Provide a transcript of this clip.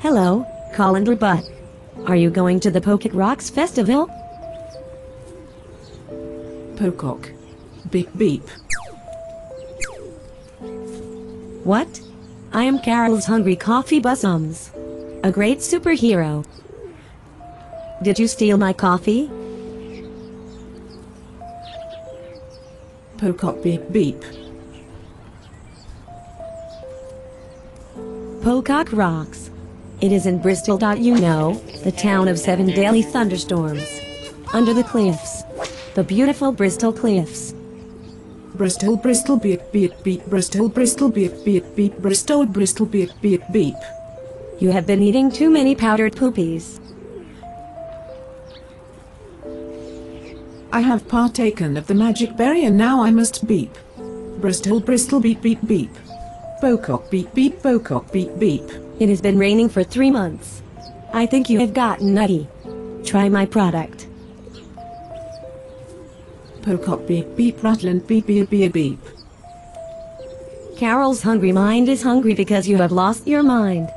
Hello, Colander Butt. Are you going to the Pocock Rocks Festival? Pocock. Beep beep. What? I am Carol's Hungry Coffee Bussums. A great superhero. Did you steal my coffee? Pocock beep beep. Pocock Rocks. It is in Bristol. You know, the town of 7 daily thunderstorms. Under the cliffs. The beautiful Bristol cliffs. Bristol, Bristol, beep beep beep. Bristol, Bristol, beep beep beep. Bristol, Bristol, beep beep beep. You have been eating too many powdered poopies. I have partaken of the magic berry and now I must beep. Bristol, Bristol, beep beep beep. Pocock beep beep. Pocock beep beep. It has been raining for 3 months. I think you have gotten nutty. Try my product. Pocock beep beep. Rattling beep beep beep beep. Carol's hungry mind is hungry because you have lost your mind.